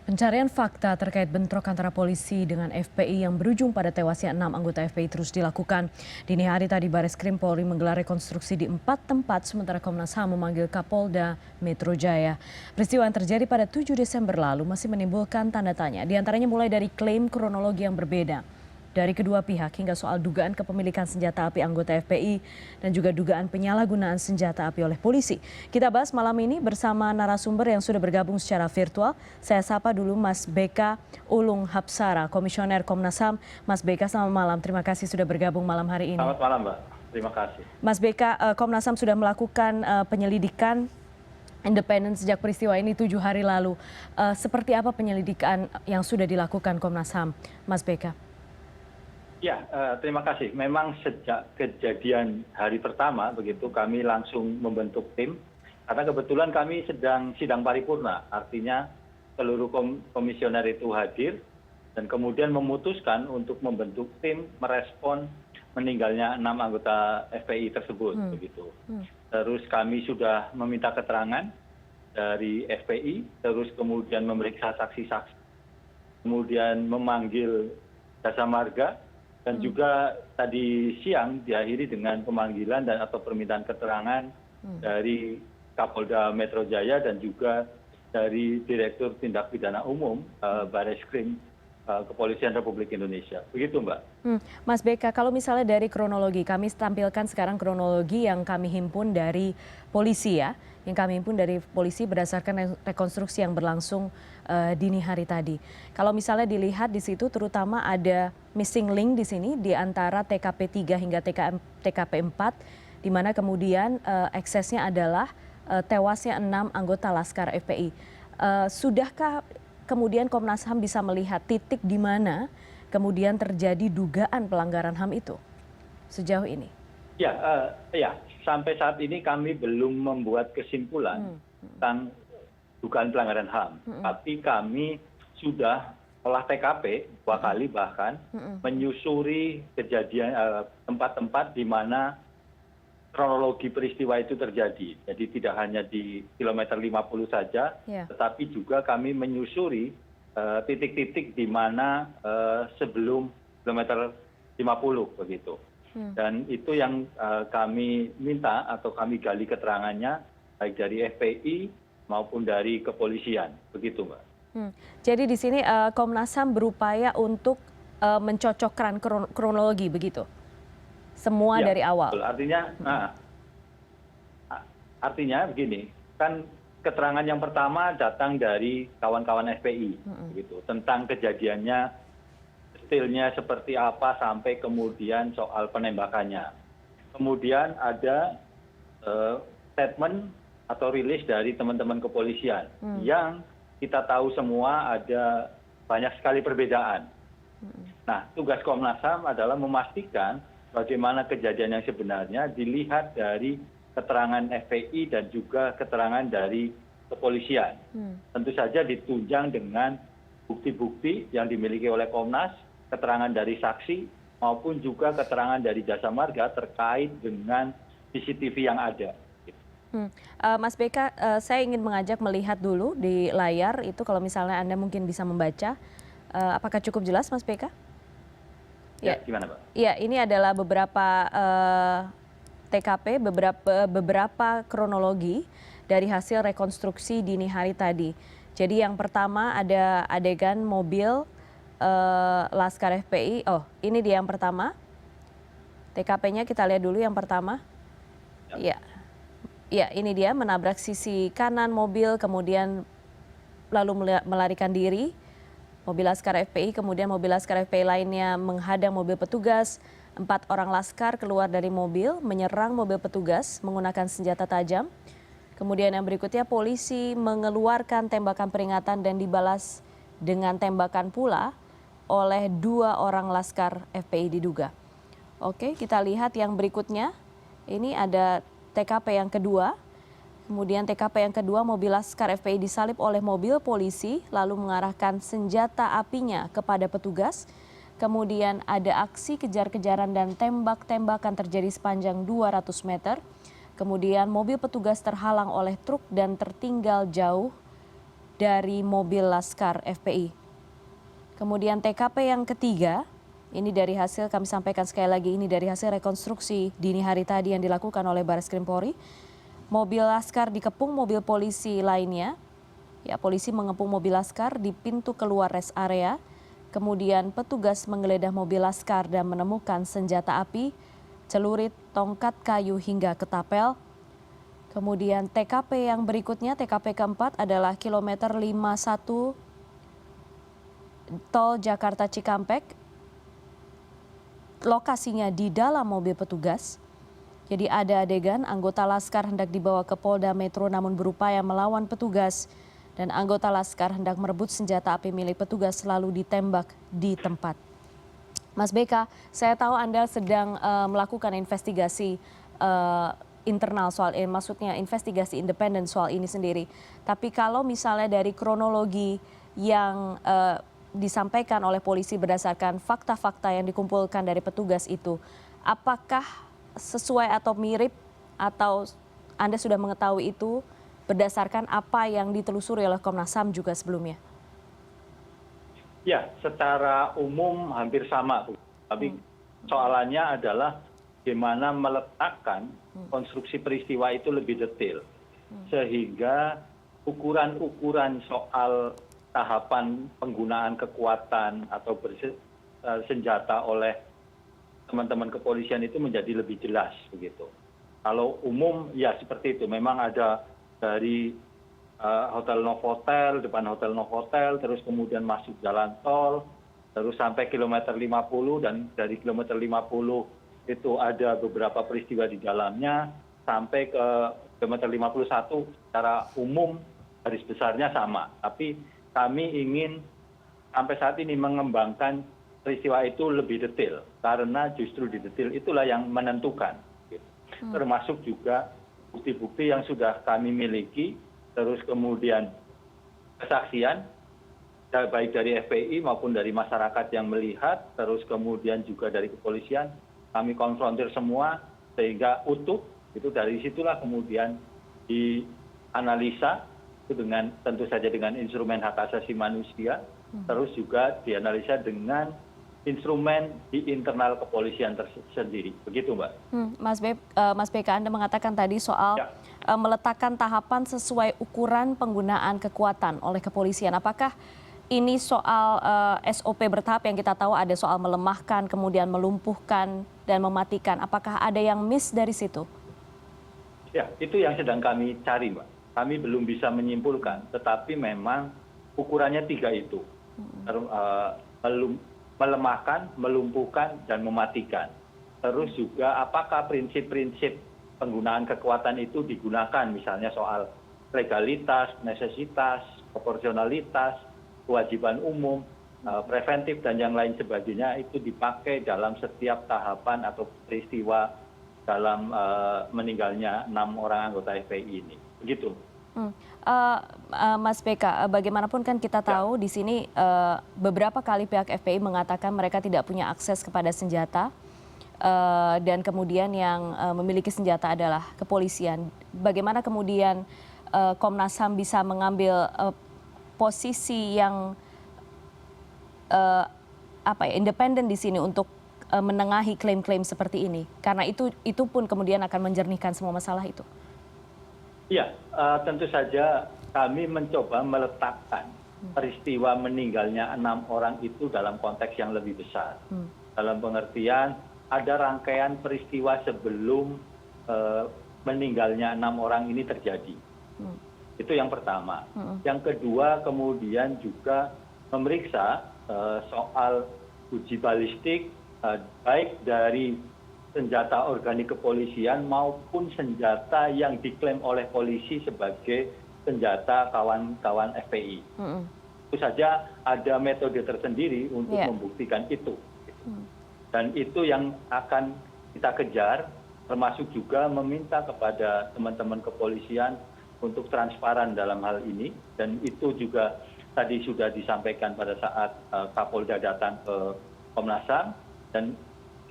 Pencarian fakta terkait bentrok antara polisi dengan FPI yang berujung pada tewasnya 6 anggota FPI terus dilakukan. Dini hari tadi Bareskrim Polri menggelar rekonstruksi di 4 tempat sementara Komnas HAM memanggil Kapolda Metro Jaya. Peristiwa yang terjadi pada 7 Desember lalu masih menimbulkan tanda tanya, diantaranya mulai dari klaim kronologi yang berbeda dari kedua pihak hingga soal dugaan kepemilikan senjata api anggota FPI dan juga dugaan penyalahgunaan senjata api oleh polisi. Kita bahas malam ini bersama narasumber yang sudah bergabung secara virtual. Saya sapa dulu Mas BK Ulung Hapsara, Komisioner Komnas HAM. Mas BK, selamat malam. Terima kasih sudah bergabung malam hari ini. Selamat malam, Mbak. Terima kasih. Mas BK, Komnas HAM sudah melakukan penyelidikan independen sejak peristiwa ini 7 hari lalu. Seperti apa penyelidikan yang sudah dilakukan Komnas HAM, Mas BK? Ya, terima kasih. Memang sejak kejadian hari pertama begitu kami langsung membentuk tim karena kebetulan kami sedang sidang paripurna, artinya seluruh komisioner itu hadir dan kemudian memutuskan untuk membentuk tim merespon meninggalnya 6 anggota FPI tersebut begitu. Terus kami sudah meminta keterangan dari FPI, terus kemudian memeriksa saksi-saksi, kemudian memanggil jasa marga. Dan juga tadi siang diakhiri dengan pemanggilan dan atau permintaan keterangan dari Kapolda Metro Jaya dan juga dari Direktur Tindak Pidana Umum Bareskrim Kepolisian Republik Indonesia. Begitu, Mbak. Mas BK, kalau misalnya dari kronologi, kami tampilkan sekarang kronologi yang kami himpun dari polisi ya, yang kami himpun dari polisi berdasarkan rekonstruksi yang berlangsung dini hari tadi. Kalau misalnya dilihat di situ terutama ada missing link di sini di antara TKP 3 hingga TKP 4, di mana kemudian eksesnya adalah tewasnya 6 anggota Laskar FPI. Sudahkah kemudian Komnas HAM bisa melihat titik di mana kemudian terjadi dugaan pelanggaran HAM itu sejauh ini? Ya, sampai saat ini kami belum membuat kesimpulan tentang dugaan pelanggaran HAM. Tapi kami sudah olah TKP 2 kali bahkan menyusuri kejadian tempat-tempat di mana kronologi peristiwa itu terjadi. Jadi tidak hanya di kilometer 50 saja, tetapi juga kami menyusuri titik-titik di mana sebelum kilometer 50 begitu. Dan itu yang kami minta atau kami gali keterangannya baik dari FPI maupun dari kepolisian, begitu, Mbak. Jadi di sini Komnas HAM berupaya untuk mencocokkan kronologi, begitu? Semua ya, dari awal. Betul. Artinya begini, kan keterangan yang pertama datang dari kawan-kawan FPI, gitu, tentang kejadiannya, detailnya seperti apa sampai kemudian soal penembakannya. Kemudian ada statement atau rilis dari teman-teman kepolisian yang kita tahu semua ada banyak sekali perbedaan. Nah, tugas Komnas HAM adalah memastikan bagaimana kejadian yang sebenarnya dilihat dari keterangan FPI dan juga keterangan dari kepolisian. Tentu saja ditunjang dengan bukti-bukti yang dimiliki oleh Komnas, keterangan dari saksi maupun juga keterangan dari jasa marga terkait dengan CCTV yang ada. Mas BK, saya ingin mengajak melihat dulu di layar itu kalau misalnya Anda mungkin bisa membaca. Apakah cukup jelas, Mas BK? Ya, gimana, Pak? Ya, ini adalah beberapa TKP, beberapa kronologi dari hasil rekonstruksi dini hari tadi. Jadi yang pertama ada adegan mobil Laskar FPI. Oh, ini dia yang pertama. TKP-nya kita lihat dulu yang pertama. Ya, ini dia menabrak sisi kanan mobil, kemudian lalu melarikan diri. Mobil Laskar FPI, kemudian mobil Laskar FPI lainnya menghadang mobil petugas. 4 orang Laskar keluar dari mobil, menyerang mobil petugas menggunakan senjata tajam. Kemudian yang berikutnya polisi mengeluarkan tembakan peringatan dan dibalas dengan tembakan pula oleh 2 orang Laskar FPI diduga. Oke, kita lihat yang berikutnya. Ini ada TKP yang kedua. Kemudian TKP yang kedua, mobil Laskar FPI disalip oleh mobil polisi lalu mengarahkan senjata apinya kepada petugas. Kemudian ada aksi kejar-kejaran dan tembak-tembakan terjadi sepanjang 200 meter. Kemudian mobil petugas terhalang oleh truk dan tertinggal jauh dari mobil Laskar FPI. Kemudian TKP yang ketiga, ini dari hasil kami sampaikan sekali lagi, ini dari hasil rekonstruksi dini hari tadi yang dilakukan oleh Barreskrim Polri. Mobil Laskar dikepung mobil polisi lainnya. Ya, polisi mengepung mobil Laskar di pintu keluar rest area. Kemudian petugas menggeledah mobil Laskar dan menemukan senjata api, celurit, tongkat kayu hingga ketapel. Kemudian TKP yang berikutnya, TKP keempat adalah kilometer 51 Tol Jakarta Cikampek. Lokasinya di dalam mobil petugas. Jadi ada adegan anggota Laskar hendak dibawa ke Polda Metro namun berupaya melawan petugas. Dan anggota Laskar hendak merebut senjata api milik petugas lalu ditembak di tempat. Mas BK, saya tahu Anda sedang melakukan investigasi internal soal ini, maksudnya investigasi independen soal ini sendiri. Tapi kalau misalnya dari kronologi yang disampaikan oleh polisi berdasarkan fakta-fakta yang dikumpulkan dari petugas itu, apakah sesuai atau mirip atau Anda sudah mengetahui itu berdasarkan apa yang ditelusuri oleh Komnas HAM juga sebelumnya? Ya, secara umum hampir sama, Bu. Tapi soalannya adalah bagaimana meletakkan konstruksi peristiwa itu lebih detail. Sehingga ukuran-ukuran soal tahapan penggunaan kekuatan atau bersenjata oleh teman-teman kepolisian itu menjadi lebih jelas begitu. Kalau umum ya seperti itu, memang ada dari Hotel Novotel, depan Hotel Novotel, terus kemudian masuk jalan tol, terus sampai kilometer 50 dan dari kilometer 50 itu ada beberapa peristiwa di dalamnya sampai ke kilometer 51 secara umum garis besarnya sama. Tapi kami ingin sampai saat ini mengembangkan peristiwa itu lebih detail karena justru di detail itulah yang menentukan. Termasuk juga bukti-bukti yang sudah kami miliki, terus kemudian kesaksian baik dari FPI maupun dari masyarakat yang melihat, terus kemudian juga dari kepolisian, kami konfrontir semua sehingga utuh. Itu dari situlah kemudian dianalisa itu dengan tentu saja dengan instrumen hak asasi manusia, terus juga dianalisa dengan instrumen di internal kepolisian tersendiri. Begitu, Mbak. Mas BK, Anda mengatakan tadi soal meletakkan tahapan sesuai ukuran penggunaan kekuatan oleh kepolisian. Apakah ini soal SOP bertahap yang kita tahu ada soal melemahkan, kemudian melumpuhkan dan mematikan. Apakah ada yang miss dari situ? Ya, itu yang sedang kami cari, Mbak. Kami belum bisa menyimpulkan, tetapi memang ukurannya 3 itu. Melemahkan, melumpuhkan, dan mematikan. Terus juga apakah prinsip-prinsip penggunaan kekuatan itu digunakan, misalnya soal legalitas, necesitas, proporsionalitas, kewajiban umum, preventif, dan yang lain sebagainya itu dipakai dalam setiap tahapan atau peristiwa dalam meninggalnya 6 orang anggota FPI ini. Begitu. Mas BK, bagaimanapun kan kita tahu di sini beberapa kali pihak FPI mengatakan mereka tidak punya akses kepada senjata dan kemudian yang memiliki senjata adalah kepolisian. Bagaimana kemudian Komnas HAM bisa mengambil posisi yang independen di sini untuk menengahi klaim-klaim seperti ini? Karena itu pun kemudian akan menjernihkan semua masalah itu. Ya, tentu saja kami mencoba meletakkan peristiwa meninggalnya 6 orang itu dalam konteks yang lebih besar. Dalam pengertian ada rangkaian peristiwa sebelum meninggalnya 6 orang ini terjadi. Itu yang pertama. Yang kedua kemudian juga memeriksa soal uji balistik baik dari senjata organik kepolisian maupun senjata yang diklaim oleh polisi sebagai senjata kawan-kawan FPI. Itu saja ada metode tersendiri untuk membuktikan itu. Dan itu yang akan kita kejar, termasuk juga meminta kepada teman-teman kepolisian untuk transparan dalam hal ini. Dan itu juga tadi sudah disampaikan pada saat Kapolda datang ke Komnas HAM. Dan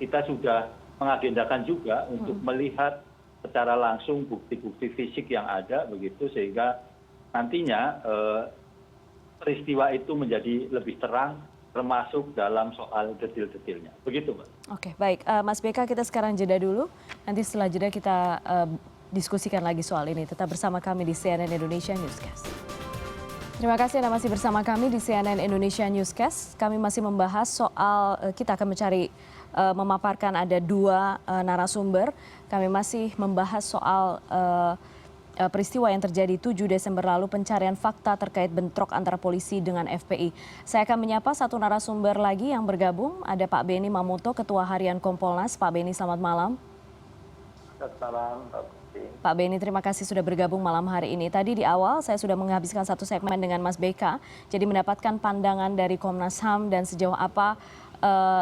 kita sudah mengagendakan juga untuk melihat secara langsung bukti-bukti fisik yang ada begitu, sehingga nantinya peristiwa itu menjadi lebih terang, termasuk dalam soal detil-detilnya. Begitu, Mbak. Oke, baik. Mas BK, kita sekarang jeda dulu. Nanti setelah jeda kita diskusikan lagi soal ini. Tetap bersama kami di CNN Indonesia Newscast. Terima kasih Anda masih bersama kami di CNN Indonesia Newscast. Kami masih membahas soal, kita akan mencari, memaparkan ada dua narasumber. Kami masih membahas soal peristiwa yang terjadi 7 Desember lalu, pencarian fakta terkait bentrok antara polisi dengan FPI. Saya akan menyapa satu narasumber lagi yang bergabung. Ada Pak Beni Mamoto, Ketua Harian Kompolnas. Pak Beni, selamat malam. Selamat malam, Pak Beni. Pak Beni, terima kasih sudah bergabung malam hari ini. Tadi di awal saya sudah menghabiskan satu segmen dengan Mas BK, jadi mendapatkan pandangan dari Komnas HAM dan sejauh apa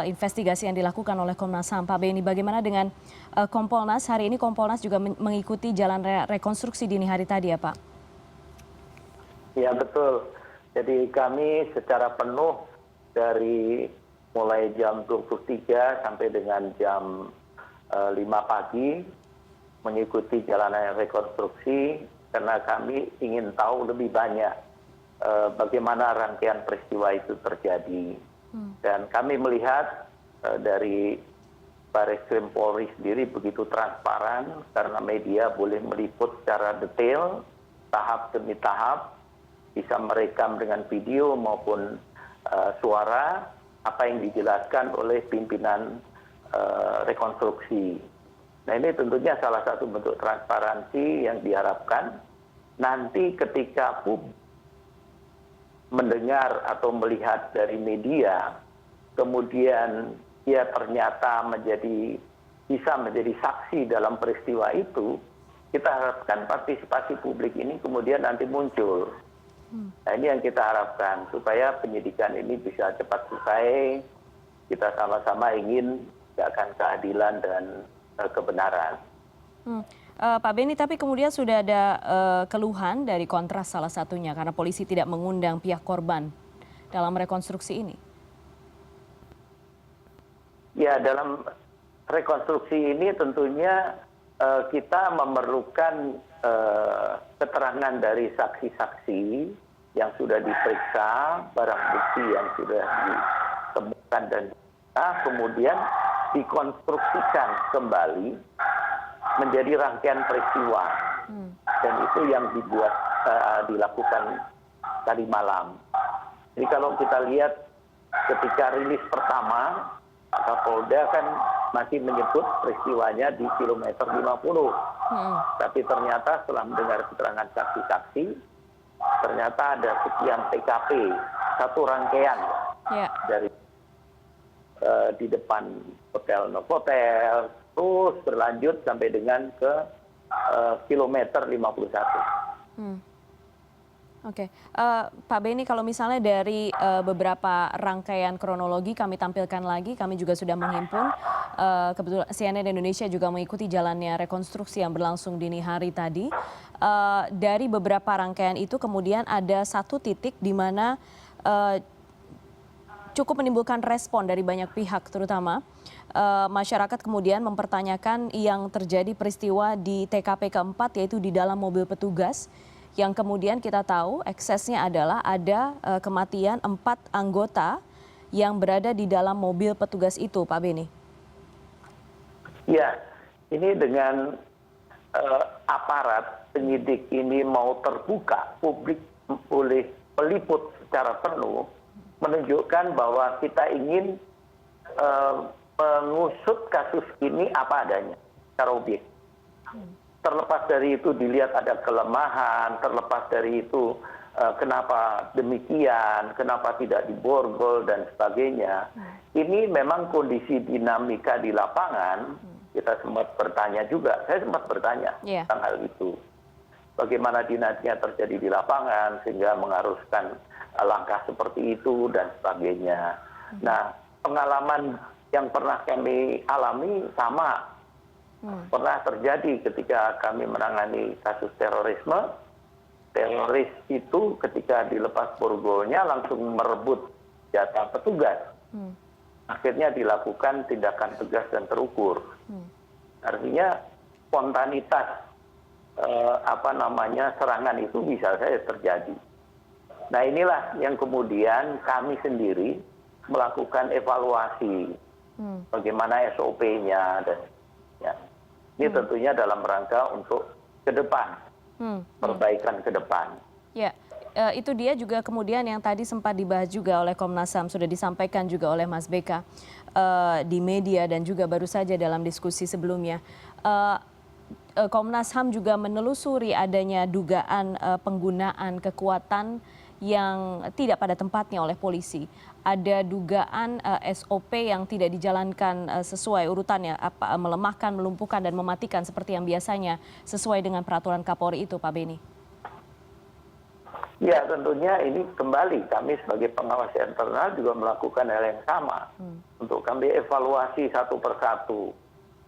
investigasi yang dilakukan oleh Komnas HAM. Pak Beni, bagaimana dengan Kompolnas? Hari ini Kompolnas juga mengikuti jalan rekonstruksi dini hari tadi ya Pak? Ya betul, jadi kami secara penuh dari mulai jam 23 sampai dengan jam 5 pagi mengikuti jalanan rekonstruksi karena kami ingin tahu lebih banyak bagaimana rangkaian peristiwa itu terjadi. Dan kami melihat dari Barreskrim Polri sendiri begitu transparan karena media boleh meliput secara detail, tahap demi tahap, bisa merekam dengan video maupun suara apa yang dijelaskan oleh pimpinan rekonstruksi. Nah ini tentunya salah satu bentuk transparansi yang diharapkan nanti ketika publik mendengar atau melihat dari media, kemudian dia ternyata bisa menjadi saksi dalam peristiwa itu, kita harapkan partisipasi publik ini kemudian nanti muncul. Nah ini yang kita harapkan, supaya penyidikan ini bisa cepat selesai, kita sama-sama ingin tegakkan keadilan dan kebenaran. Pak Beni, tapi kemudian sudah ada keluhan dari Kontras salah satunya karena polisi tidak mengundang pihak korban dalam rekonstruksi ini. Ya, dalam rekonstruksi ini tentunya kita memerlukan keterangan dari saksi-saksi yang sudah diperiksa, barang bukti yang sudah ditemukan dan kemudian dikonstruksikan kembali menjadi rangkaian peristiwa, dan itu yang dilakukan tadi malam. Jadi kalau kita lihat ketika rilis pertama, Pak Kapolda kan masih menyebut peristiwanya di kilometer 50. Tapi ternyata setelah mendengar keterangan saksi-saksi, ternyata ada sekian TKP, satu rangkaian dari di depan Hotel Novotel, terus berlanjut sampai dengan ke kilometer 51. Oke, Pak Beni, kalau misalnya dari beberapa rangkaian kronologi kami tampilkan lagi, kami juga sudah menghimpun, kebetulan CNN Indonesia juga mengikuti jalannya rekonstruksi yang berlangsung dini hari tadi. Dari beberapa rangkaian itu kemudian ada satu titik di mana cukup menimbulkan respon dari banyak pihak, terutama masyarakat kemudian mempertanyakan yang terjadi peristiwa di TKP keempat, yaitu di dalam mobil petugas, yang kemudian kita tahu eksesnya adalah ada kematian 4 anggota yang berada di dalam mobil petugas itu, Pak Beni. Ya, ini dengan aparat penyidik ini mau terbuka, publik boleh meliput secara penuh, menunjukkan bahwa kita ingin mengusut kasus ini apa adanya secara objektif. Terlepas dari itu dilihat ada kelemahan, terlepas dari itu kenapa demikian, kenapa tidak diborgol dan sebagainya. Ini memang kondisi dinamika di lapangan. Kita sempat bertanya juga, saya sempat bertanya tentang hal itu. Bagaimana dinamika terjadi di lapangan sehingga mengharuskan langkah seperti itu dan sebagainya. Nah, pengalaman yang pernah kami alami sama. Pernah terjadi ketika kami menangani kasus terorisme. Teroris itu ketika dilepas borgolnya langsung merebut senjata petugas. Akhirnya dilakukan tindakan tegas dan terukur. Artinya spontanitas serangan itu bisa saja terjadi. Nah inilah yang kemudian kami sendiri melakukan evaluasi bagaimana SOP-nya dan ya. Ini tentunya dalam rangka untuk ke depan, perbaikan ke depan. Ya, itu dia juga kemudian yang tadi sempat dibahas juga oleh Komnas HAM, sudah disampaikan juga oleh Mas BK di media dan juga baru saja dalam diskusi sebelumnya. Komnas HAM juga menelusuri adanya dugaan penggunaan kekuatan yang tidak pada tempatnya oleh polisi. Ada dugaan SOP yang tidak dijalankan sesuai urutannya, melemahkan, melumpuhkan, dan mematikan seperti yang biasanya sesuai dengan peraturan Kapolri itu, Pak Beni. Ya tentunya ini kembali kami sebagai pengawas internal juga melakukan hal yang sama. Untuk kami evaluasi satu persatu.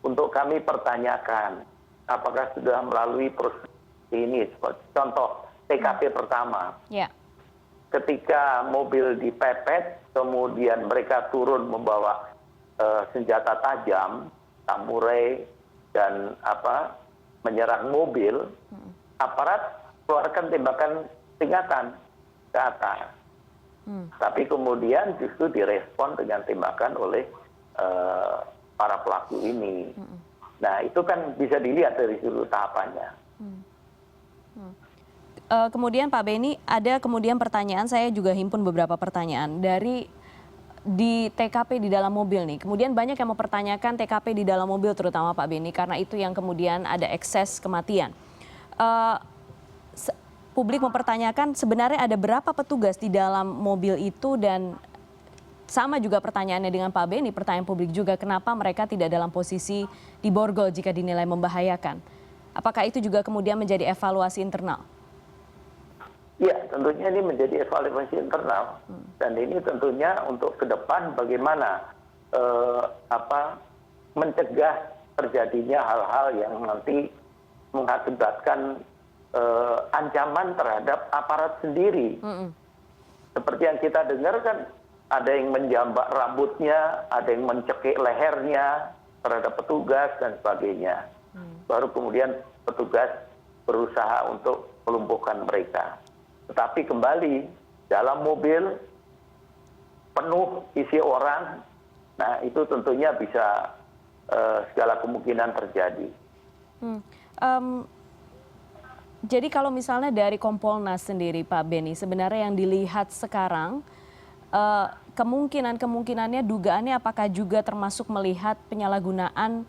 Untuk kami pertanyakan apakah sudah melalui proses ini. Contoh TKP pertama. Ya. Ketika mobil dipepet, kemudian mereka turun membawa senjata tajam, samurai, dan menyerang mobil, aparat keluarkan tembakan peringatan ke atas. Tapi kemudian justru direspon dengan tembakan oleh para pelaku ini. Nah itu kan bisa dilihat dari seluruh tahapannya. Kemudian Pak Beni, ada kemudian pertanyaan, saya juga himpun beberapa pertanyaan dari di TKP di dalam mobil nih. Kemudian banyak yang mempertanyakan TKP di dalam mobil terutama Pak Beni, karena itu yang kemudian ada ekses kematian. Publik mempertanyakan sebenarnya ada berapa petugas di dalam mobil itu, dan sama juga pertanyaannya dengan Pak Beni, pertanyaan publik juga, kenapa mereka tidak dalam posisi diborgol jika dinilai membahayakan. Apakah itu juga kemudian menjadi evaluasi internal? Ya, tentunya ini menjadi evaluasi internal. Dan ini tentunya untuk ke depan bagaimana mencegah terjadinya hal-hal yang nanti mengakibatkan ancaman terhadap aparat sendiri. Seperti yang kita dengar kan, ada yang menjambak rambutnya, ada yang mencekik lehernya terhadap petugas dan sebagainya. Baru kemudian petugas berusaha untuk melumpuhkan mereka. Tetapi kembali dalam mobil penuh isi orang, nah itu tentunya bisa segala kemungkinan terjadi. Jadi kalau misalnya dari Kompolnas sendiri Pak Beni, sebenarnya yang dilihat sekarang kemungkinannya dugaannya apakah juga termasuk melihat penyalahgunaan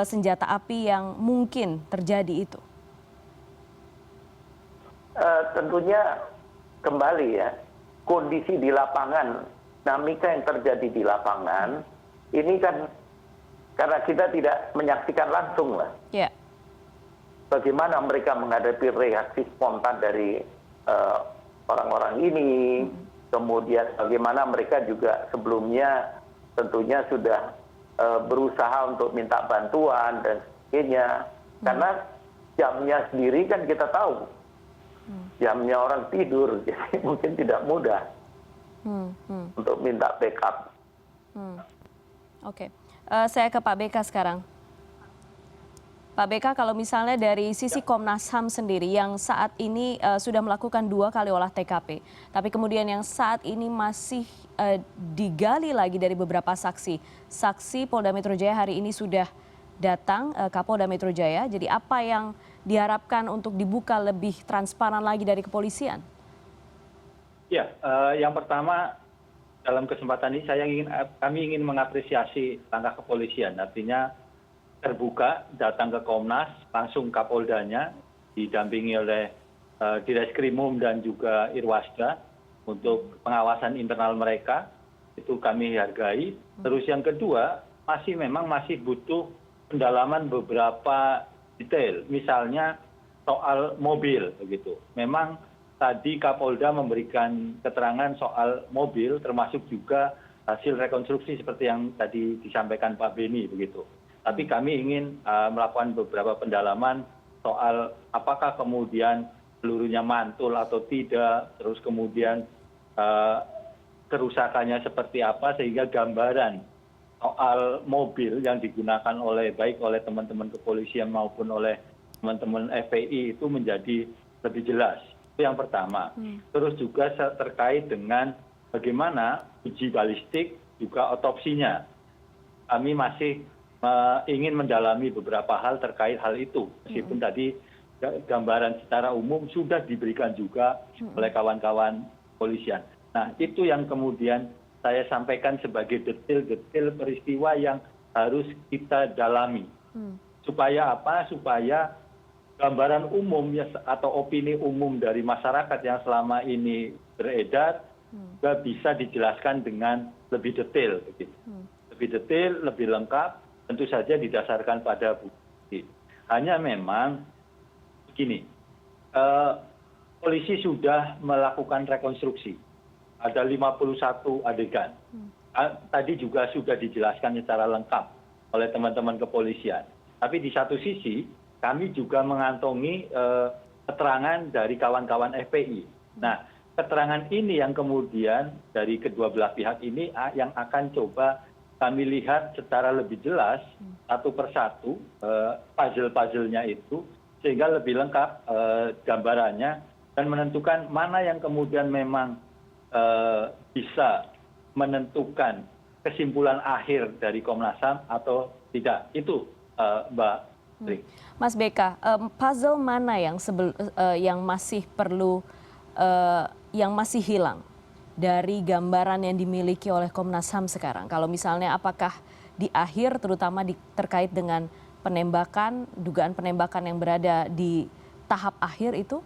senjata api yang mungkin terjadi itu? Tentunya kembali ya, kondisi di lapangan, dinamika yang terjadi di lapangan, ini kan karena kita tidak menyaksikan langsung lah. Yeah. Bagaimana mereka menghadapi reaksi spontan dari orang-orang ini, kemudian bagaimana mereka juga sebelumnya tentunya sudah berusaha untuk minta bantuan dan sebagainya. Karena jamnya sendiri kan kita tahu. Jamnya orang tidur, jadi mungkin tidak mudah untuk minta backup. Oke. Saya ke Pak BK sekarang. Pak BK, kalau misalnya dari sisi Komnas HAM sendiri yang saat ini sudah melakukan 2 kali olah TKP, tapi kemudian yang saat ini masih digali lagi dari beberapa saksi. Saksi Polda Metro Jaya hari ini sudah datang, Kapolda Metro Jaya. Jadi apa yang diharapkan untuk dibuka lebih transparan lagi dari kepolisian? Ya, yang pertama dalam kesempatan ini kami ingin mengapresiasi langkah kepolisian. Artinya terbuka, datang ke Komnas, langsung Kapoldanya, didampingi oleh Direskrimum dan juga Irwasda untuk pengawasan internal mereka. Itu kami hargai. Terus yang kedua, memang masih butuh pendalaman beberapa detail. Misalnya soal mobil begitu. Memang tadi Kapolda memberikan keterangan soal mobil, termasuk juga hasil rekonstruksi seperti yang tadi disampaikan Pak Beni begitu. Tapi kami ingin melakukan beberapa pendalaman soal apakah kemudian pelurunya mantul atau tidak, terus kemudian kerusakannya seperti apa, sehingga gambaran soal mobil yang digunakan baik oleh teman-teman kepolisian maupun oleh teman-teman FPI itu menjadi lebih jelas. Itu yang pertama. Terus juga terkait dengan bagaimana uji balistik juga otopsinya. Kami masih ingin mendalami beberapa hal terkait hal itu. Meskipun tadi gambaran secara umum sudah diberikan juga oleh kawan-kawan polisian. Nah, itu yang kemudian saya sampaikan sebagai detail-detail peristiwa yang harus kita dalami. Supaya apa? Supaya gambaran umum ya, atau opini umum dari masyarakat yang selama ini beredar juga bisa dijelaskan dengan lebih detail. Begitu. Lebih detail, lebih lengkap, tentu saja didasarkan pada bukti. Hanya memang begini, polisi sudah melakukan rekonstruksi. Ada 51 adegan. Tadi juga sudah dijelaskan secara lengkap oleh teman-teman kepolisian. Tapi di satu sisi, kami juga mengantongi keterangan dari kawan-kawan FPI. Nah, keterangan ini yang kemudian dari kedua belah pihak ini yang akan coba kami lihat secara lebih jelas satu persatu puzzle-puzzle-nya itu, sehingga lebih lengkap gambarannya dan menentukan mana yang kemudian memang bisa menentukan kesimpulan akhir dari Komnas HAM atau tidak. Itu Mbak Tri. Mas BK, puzzle mana yang masih perlu, yang masih hilang dari gambaran yang dimiliki oleh Komnas HAM sekarang? Kalau misalnya apakah di akhir, terutama terkait dengan penembakan, dugaan penembakan yang berada di tahap akhir itu?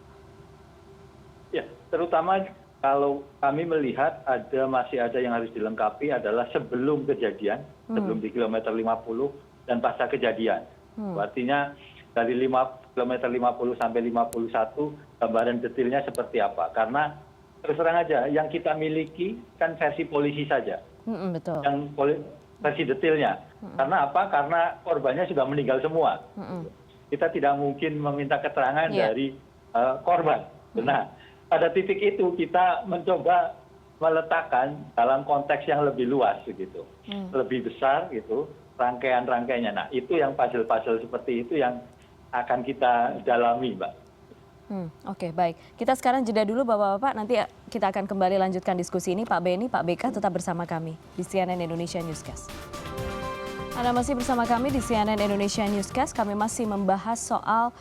Ya, terutama kalau kami melihat masih ada yang harus dilengkapi adalah sebelum kejadian, sebelum di kilometer 50 dan pasca kejadian. Artinya dari kilometer 50 sampai 51 gambaran detailnya seperti apa. Karena terus terang aja yang kita miliki kan versi polisi saja. Betul. Yang versi detailnya. Karena apa? Karena korbannya sudah meninggal semua. Kita tidak mungkin meminta keterangan dari korban. Nah, pada titik itu kita mencoba meletakkan dalam konteks yang lebih luas gitu, lebih besar gitu, rangkaian-rangkaiannya. Nah, itu yang puzzle-puzzle seperti itu yang akan kita dalami, Mbak. Oke, baik. Kita sekarang jeda dulu Bapak-Bapak, nanti kita akan kembali lanjutkan diskusi ini. Pak Beni, Pak BK tetap bersama kami di CNN Indonesia Newscast. Anda masih bersama kami di CNN Indonesia Newscast. Kami masih membahas soal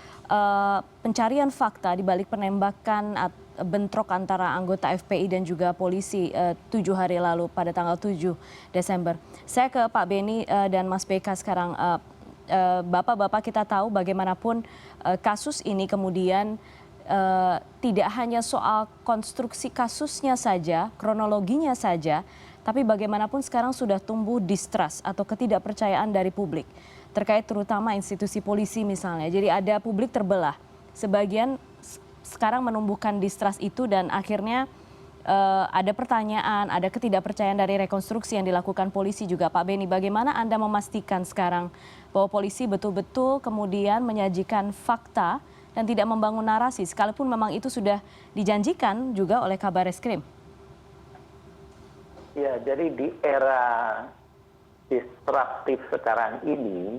pencarian fakta di balik penembakan bentrok antara anggota FPI dan juga polisi 7 hari lalu pada tanggal 7 Desember. Saya ke Pak Beni dan Mas BK sekarang. Bapak-bapak, kita tahu bagaimanapun kasus ini kemudian tidak hanya soal konstruksi kasusnya saja, kronologinya saja, tapi bagaimanapun sekarang sudah tumbuh distrust atau ketidakpercayaan dari publik terkait terutama institusi polisi misalnya. Jadi ada publik terbelah. Sebagian sekarang menumbuhkan distrust itu dan akhirnya ada pertanyaan, ada ketidakpercayaan dari rekonstruksi yang dilakukan polisi juga. Pak Beni, bagaimana Anda memastikan sekarang bahwa polisi betul-betul kemudian menyajikan fakta dan tidak membangun narasi, sekalipun memang itu sudah dijanjikan juga oleh Kabar Eskrim? Ya, jadi di era disruptif sekarang ini,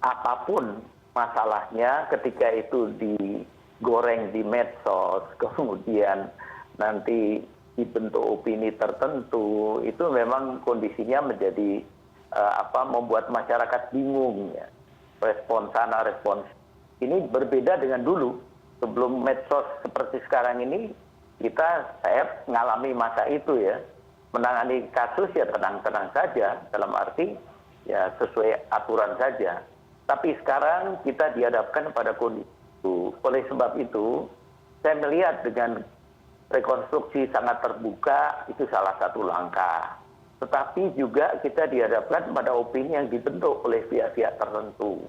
apapun masalahnya ketika itu digoreng di medsos, kemudian nanti dibentuk opini tertentu, itu memang kondisinya menjadi membuat masyarakat bingung ya. Respon sana, respon ini berbeda dengan dulu. Sebelum medsos seperti sekarang ini, saya mengalami masa itu ya. Menangani kasus ya tenang-tenang saja, dalam arti ya sesuai aturan saja. Tapi sekarang kita dihadapkan pada kondisi itu. Oleh sebab itu, saya melihat dengan rekonstruksi sangat terbuka, itu salah satu langkah. Tetapi juga kita dihadapkan pada opini yang dibentuk oleh pihak-pihak tertentu.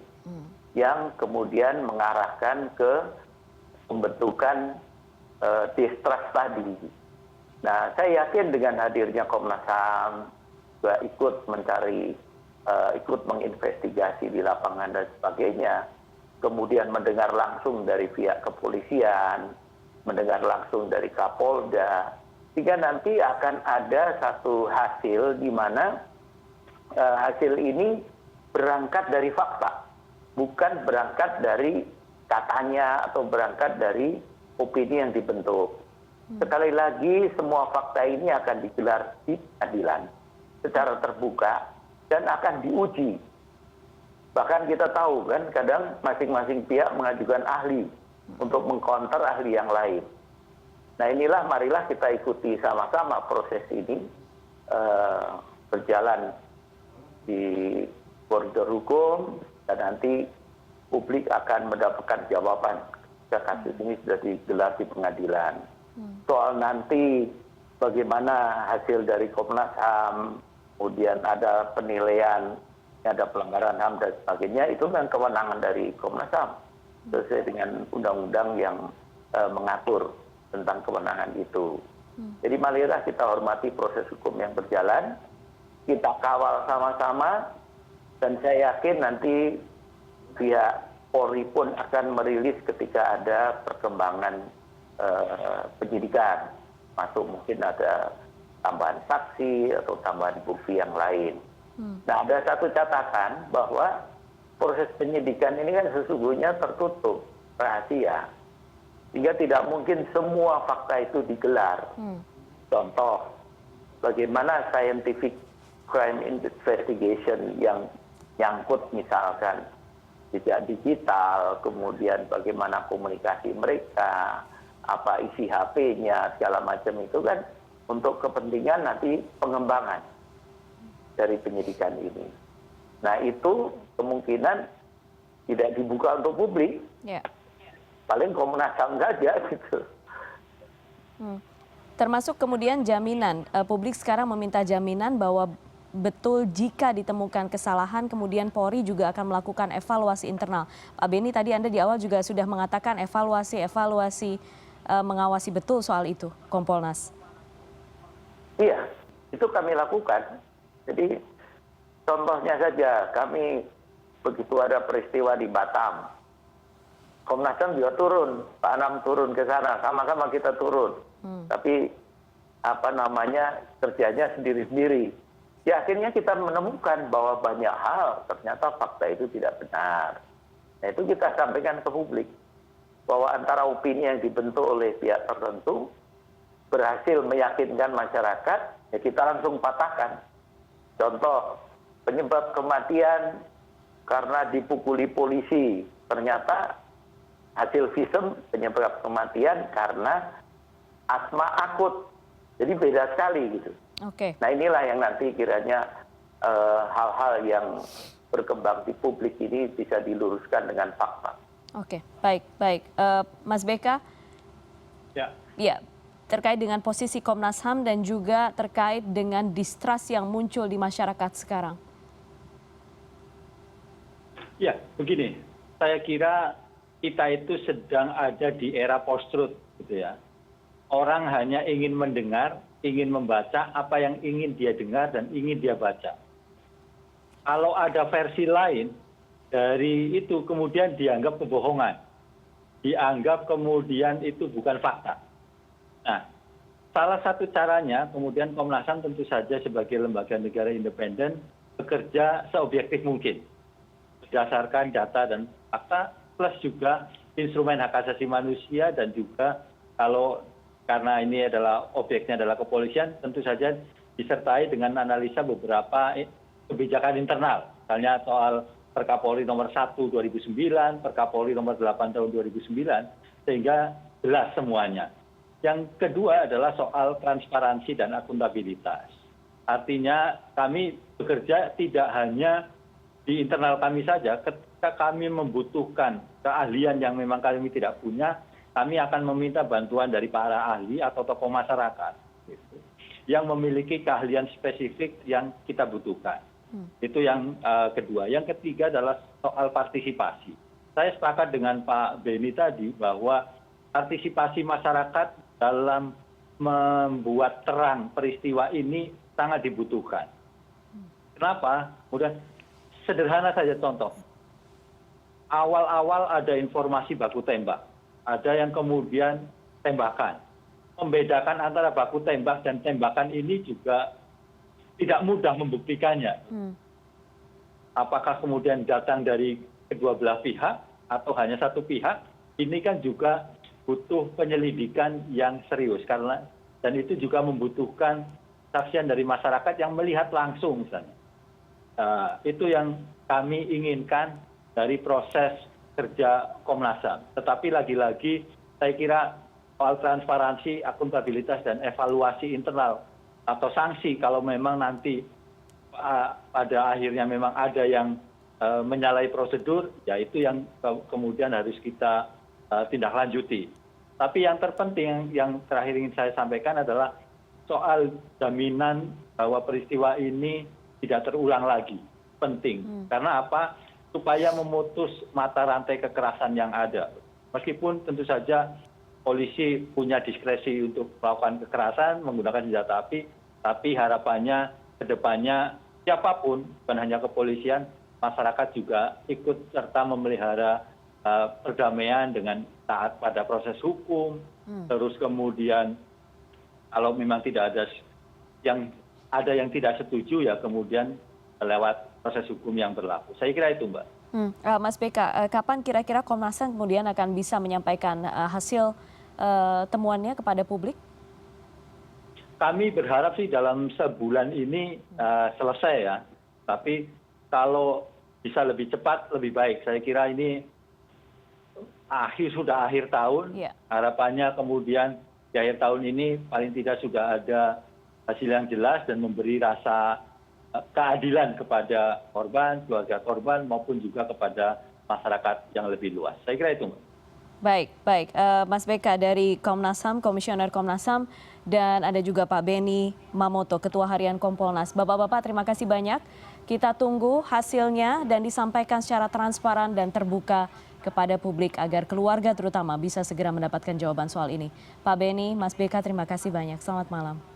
Yang kemudian mengarahkan ke pembentukan distrust tadi. Nah, saya yakin dengan hadirnya Komnas HAM, juga ikut mencari, ikut menginvestigasi di lapangan dan sebagainya. Kemudian mendengar langsung dari pihak kepolisian, mendengar langsung dari Kapolda, sehingga nanti akan ada satu hasil di mana hasil ini berangkat dari fakta, bukan berangkat dari katanya atau berangkat dari opini yang dibentuk. Sekali lagi semua fakta ini akan digelar di pengadilan secara terbuka dan akan diuji. Bahkan kita tahu kan kadang masing-masing pihak mengajukan ahli untuk mengcounter ahli yang lain. Nah inilah marilah kita ikuti sama-sama proses ini berjalan di koridor hukum dan nanti publik akan mendapatkan jawaban jika kasus ini sudah digelar di pengadilan. Soal nanti bagaimana hasil dari Komnas HAM, kemudian ada penilaian, ada pelanggaran HAM dan sebagainya, itu kan kewenangan dari Komnas HAM sesuai dengan undang-undang yang mengatur tentang kewenangan itu. Jadi marilah kita hormati proses hukum yang berjalan, kita kawal sama-sama, dan saya yakin nanti pihak Polri pun akan merilis ketika ada perkembangan penyidikan, masuk mungkin ada tambahan saksi atau tambahan bukti yang lain. Nah ada satu catatan bahwa proses penyidikan ini kan sesungguhnya tertutup, rahasia, sehingga tidak mungkin semua fakta itu digelar. Contoh, bagaimana scientific crime investigation yang nyangkut misalkan jejak digital, kemudian bagaimana komunikasi mereka, apa isi HP-nya, segala macam itu kan untuk kepentingan nanti pengembangan dari penyidikan ini. Nah itu kemungkinan tidak dibuka untuk publik, paling Komnas HAM saja gitu. Termasuk kemudian jaminan, publik sekarang meminta jaminan bahwa betul jika ditemukan kesalahan kemudian Polri juga akan melakukan evaluasi internal. Pak Beni tadi Anda di awal juga sudah mengatakan evaluasi mengawasi betul soal itu, Kompolnas. Iya, itu kami lakukan. Jadi contohnya saja, kami begitu ada peristiwa di Batam, Komnas HAM juga turun, Pak Anam turun ke sana, sama-sama kita turun. Tapi kerjanya sendiri-sendiri. Ya akhirnya kita menemukan bahwa banyak hal ternyata fakta itu tidak benar. Nah itu kita sampaikan ke publik. Bahwa antara opini yang dibentuk oleh pihak tertentu berhasil meyakinkan masyarakat, ya kita langsung patahkan. Contoh, penyebab kematian karena dipukuli polisi. Ternyata hasil visum penyebab kematian karena asma akut. Jadi beda sekali gitu. Nah inilah yang nanti kiranya hal-hal yang berkembang di publik ini bisa diluruskan dengan fakta. Oke, baik. Mas Beka, ya, terkait dengan posisi Komnas HAM dan juga terkait dengan distrust yang muncul di masyarakat sekarang. Ya, begini, saya kira kita itu sedang ada di era post-truth, gitu ya. Orang hanya ingin mendengar, ingin membaca apa yang ingin dia dengar dan ingin dia baca. Kalau ada versi lain dari itu kemudian dianggap kebohongan, dianggap kemudian itu bukan fakta. Nah, salah satu caranya kemudian Komnas HAM tentu saja sebagai lembaga negara independen bekerja seobjektif mungkin berdasarkan data dan fakta plus juga instrumen hak asasi manusia dan juga kalau karena ini adalah objeknya adalah kepolisian tentu saja disertai dengan analisa beberapa kebijakan internal, misalnya soal Perkapolri nomor 1 2009, Perkapolri nomor 8 tahun 2009, sehingga jelas semuanya. Yang kedua adalah soal transparansi dan akuntabilitas. Artinya kami bekerja tidak hanya di internal kami saja, ketika kami membutuhkan keahlian yang memang kami tidak punya, kami akan meminta bantuan dari para ahli atau tokoh masyarakat yang memiliki keahlian spesifik yang kita butuhkan. Itu yang kedua. Yang ketiga adalah soal partisipasi. Saya sepakat dengan Pak Beni tadi bahwa partisipasi masyarakat dalam membuat terang peristiwa ini sangat dibutuhkan. Kenapa? Mudah sederhana saja contoh. Awal-awal ada informasi baku tembak. Ada yang kemudian tembakan. Membedakan antara baku tembak dan tembakan ini juga tidak mudah membuktikannya. Apakah kemudian datang dari kedua belah pihak atau hanya satu pihak? Ini kan juga butuh penyelidikan yang serius karena dan itu juga membutuhkan saksian dari masyarakat yang melihat langsung misalnya. Itu yang kami inginkan dari proses kerja Komnas HAM. Tetapi lagi-lagi saya kira soal transparansi, akuntabilitas dan evaluasi internal atau sanksi kalau memang nanti pada akhirnya memang ada yang menyalahi prosedur, ya itu yang kemudian harus kita tindak lanjuti. Tapi yang terpenting yang terakhir ingin saya sampaikan adalah soal jaminan bahwa peristiwa ini tidak terulang lagi. Penting. Karena apa? Supaya memutus mata rantai kekerasan yang ada. Meskipun tentu saja polisi punya diskresi untuk melakukan kekerasan menggunakan senjata api, tapi harapannya ke depannya siapapun, bukan hanya kepolisian, masyarakat juga ikut serta memelihara perdamaian dengan taat pada proses hukum, terus kemudian kalau memang tidak ada yang tidak setuju ya kemudian lewat proses hukum yang berlaku. Saya kira itu, Mbak. Mas BK, kapan kira-kira Komnas HAM kemudian akan bisa menyampaikan hasil temuannya kepada publik? Kami berharap sih dalam sebulan ini selesai ya. Tapi kalau bisa lebih cepat lebih baik. Saya kira ini sudah akhir tahun. Harapannya kemudian di akhir tahun ini paling tidak sudah ada hasil yang jelas dan memberi rasa keadilan kepada korban, keluarga korban maupun juga kepada masyarakat yang lebih luas. Saya kira itu, Mbak. Baik. Mas BK dari Komnas HAM, Komisioner Komnas HAM, dan ada juga Pak Beni Mamoto, Ketua Harian Kompolnas. Bapak-bapak terima kasih banyak. Kita tunggu hasilnya dan disampaikan secara transparan dan terbuka kepada publik agar keluarga terutama bisa segera mendapatkan jawaban soal ini. Pak Beni, Mas BK terima kasih banyak. Selamat malam.